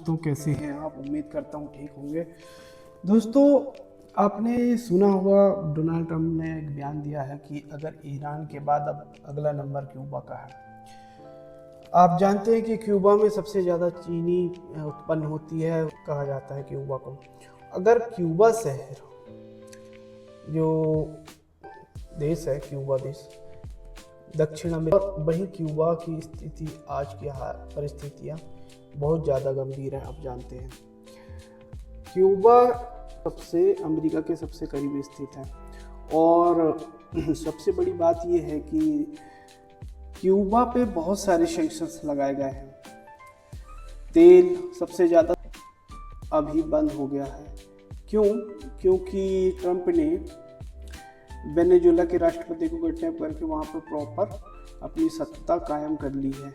दोस्तों, कैसे हैं आप? उम्मीद करता हूँ ठीक होंगे। दोस्तों, आपने सुना होगा डोनाल्ड ट्रंप ने एक बयान दिया है कि अगर ईरान के बाद अब अगला नंबर क्यूबा का है। आप जानते हैं कि क्यूबा में सबसे ज़्यादा चीनी उत्पन्न होती है, कहा जाता है क्यूबा को। अगर क्यूबा शहर जो देश है, क्यूबा देश दक्षिण अमेरिका, और वहीं क्यूबा की स्थिति आज की परिस्थितियाँ बहुत ज़्यादा गंभीर है। आप जानते हैं क्यूबा सबसे अमेरिका के सबसे करीब स्थित है, और सबसे बड़ी बात यह है कि क्यूबा पे बहुत सारे सैंक्शंस लगाए गए हैं। तेल सबसे ज़्यादा अभी बंद हो गया है। क्यों? क्योंकि ट्रंप ने वेनेजुएला के राष्ट्रपति को किडनैप करके वहाँ पर प्रॉपर अपनी सत्ता कायम कर ली है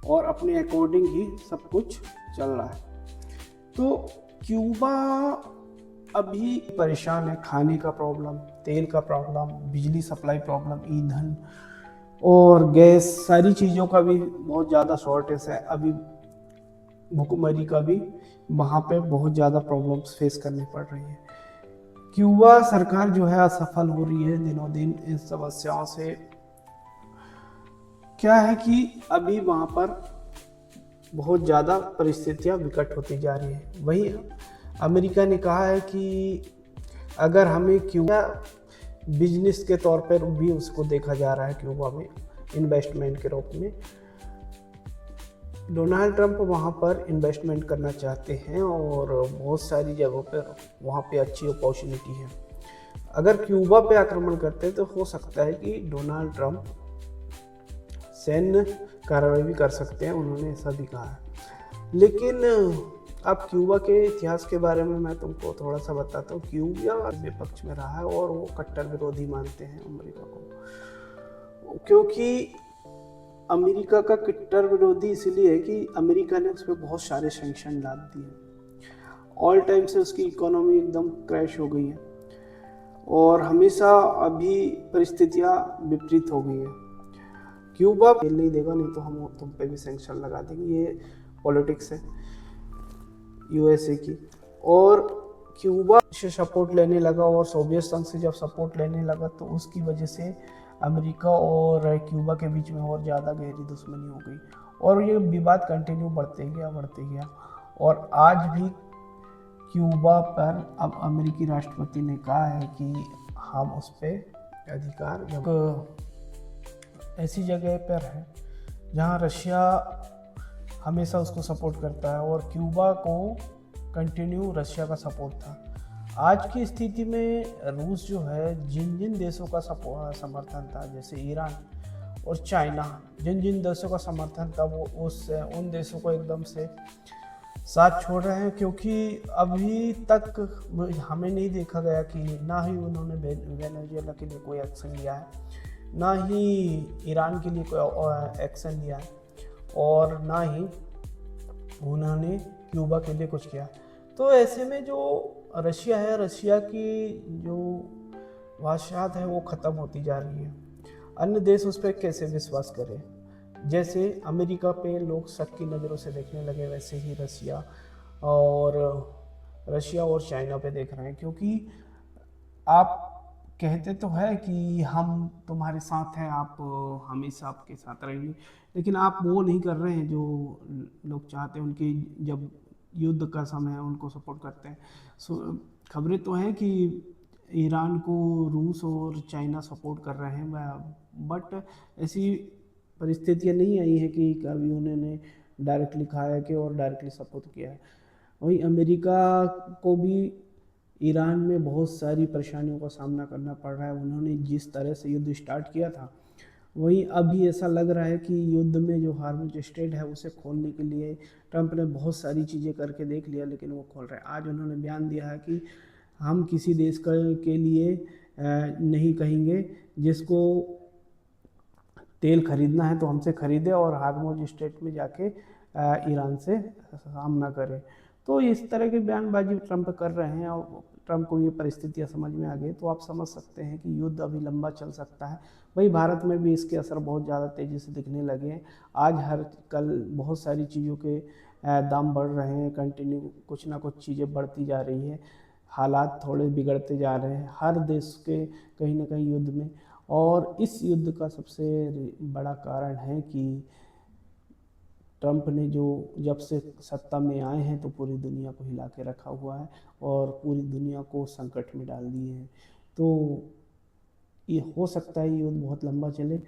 और अपने अकॉर्डिंग ही सब कुछ चल रहा है। तो क्यूबा अभी परेशान है। खाने का प्रॉब्लम, तेल का प्रॉब्लम, बिजली सप्लाई प्रॉब्लम, ईंधन और गैस, सारी चीज़ों का भी बहुत ज़्यादा शॉर्टेज है। अभी भुखमरी का भी वहाँ पे बहुत ज़्यादा प्रॉब्लम्स फेस करनी पड़ रही है। क्यूबा सरकार जो है असफल हो रही है दिनों दिन इन समस्याओं से। क्या है कि अभी वहाँ पर बहुत ज़्यादा परिस्थितियाँ विकट होती जा रही हैं। वहीं अमेरिका ने कहा है कि अगर हमें क्यूबा बिजनेस के तौर पर भी उसको देखा जा रहा है, क्यूबा में इन्वेस्टमेंट के रूप में। डोनाल्ड ट्रंप वहाँ पर इन्वेस्टमेंट करना चाहते हैं और बहुत सारी जगहों पर वहाँ पे अच्छी अपॉर्चुनिटी है। अगर क्यूबा पे आक्रमण करते हैं तो हो सकता है कि डोनाल्ड ट्रंप सैन्य कार्रवाई भी कर सकते हैं, उन्होंने ऐसा भी कहा है। लेकिन अब क्यूबा के इतिहास के बारे में मैं तुमको थोड़ा सा बताता हूँ। क्यूबा विपक्ष में रहा है और वो कट्टर विरोधी मानते हैं अमेरिका को, क्योंकि अमेरिका का कट्टर विरोधी इसलिए है कि अमेरिका ने उस पर बहुत सारे सैंक्शन लाद दिए। ऑल टाइम से उसकी इकोनॉमी एकदम क्रैश हो गई है और हमेशा अभी परिस्थितियाँ विपरीत हो गई हैं। क्यूबा खेल नहीं देगा, नहीं तो हम तुम पे भी सैंक्शन लगा देंगे। ये पॉलिटिक्स है यूएसए की। और क्यूबा से सपोर्ट लेने लगा और सोवियत संघ से जब सपोर्ट लेने लगा तो उसकी वजह से अमेरिका और क्यूबा के बीच में और ज़्यादा गहरी दुश्मनी हो गई और ये विवाद कंटिन्यू बढ़ते गया। और आज भी क्यूबा पर अब अमेरिकी राष्ट्रपति ने कहा है कि हम उस पर अधिकार, जब ऐसी जगह पर है जहाँ रशिया हमेशा उसको सपोर्ट करता है और क्यूबा को कंटिन्यू रशिया का सपोर्ट था। आज की स्थिति में रूस जो है, जिन जिन देशों का समर्थन था, जैसे ईरान और चाइना, जिन जिन देशों का समर्थन था वो उन देशों को एकदम से साथ छोड़ रहे हैं। क्योंकि अभी तक हमें नहीं देखा गया कि ना ही उन्होंने वेनेजुएला के लिए कोई एक्शन लिया है, ना ही ईरान के लिए कोई एक्शन लिया है और ना ही उन्होंने क्यूबा के लिए कुछ किया। तो ऐसे में जो रशिया है, रशिया की जो बादशाहत है वो ख़त्म होती जा रही है। अन्य देश उस पर कैसे विश्वास करें? जैसे अमेरिका पे लोग शक की नज़रों से देखने लगे, वैसे ही रशिया और चाइना पे देख रहे हैं। क्योंकि आप कहते तो है कि हम तुम्हारे साथ हैं, आप हमेशा आपके साथ रहेंगे, लेकिन आप वो नहीं कर रहे हैं जो लोग चाहते हैं। उनकी जब युद्ध का समय है उनको सपोर्ट करते हैं। खबरें तो हैं कि ईरान को रूस और चाइना सपोर्ट कर रहे हैं, बट ऐसी परिस्थितियाँ नहीं आई हैं कि कभी उन्होंने डायरेक्टली कहा है कि और डायरेक्टली सपोर्ट किया है। वहीं अमेरिका को भी ईरान में बहुत सारी परेशानियों का सामना करना पड़ रहा है। उन्होंने जिस तरह से युद्ध स्टार्ट किया था, वहीं अभी ऐसा लग रहा है कि युद्ध में जो हार्मुज स्ट्रेट है उसे खोलने के लिए ट्रंप ने बहुत सारी चीज़ें करके देख लिया, लेकिन वो खोल रहे हैं। आज उन्होंने बयान दिया है कि हम किसी देश के लिए नहीं कहेंगे, जिसको तेल खरीदना है तो हमसे खरीदे और हार्मुज स्ट्रेट में जाके ईरान से सामना करें। तो इस तरह की बयानबाजी ट्रंप कर रहे हैं और ट्रंप को ये परिस्थितियाँ समझ में आ गई, तो आप समझ सकते हैं कि युद्ध अभी लंबा चल सकता है। वही भारत में भी इसके असर बहुत ज़्यादा तेज़ी से दिखने लगे हैं। आज हर कल बहुत सारी चीज़ों के दाम बढ़ रहे हैं, कंटिन्यू कुछ ना कुछ चीज़ें बढ़ती जा रही है, हालात थोड़े बिगड़ते जा रहे हैं हर देश के कहीं ना कहीं युद्ध में। और इस युद्ध का सबसे बड़ा कारण है कि ट्रंप ने जो जब से सत्ता में आए हैं तो पूरी दुनिया को हिला के रखा हुआ है और पूरी दुनिया को संकट में डाल दिए हैं। तो ये हो सकता है ये युद्ध बहुत लंबा चले।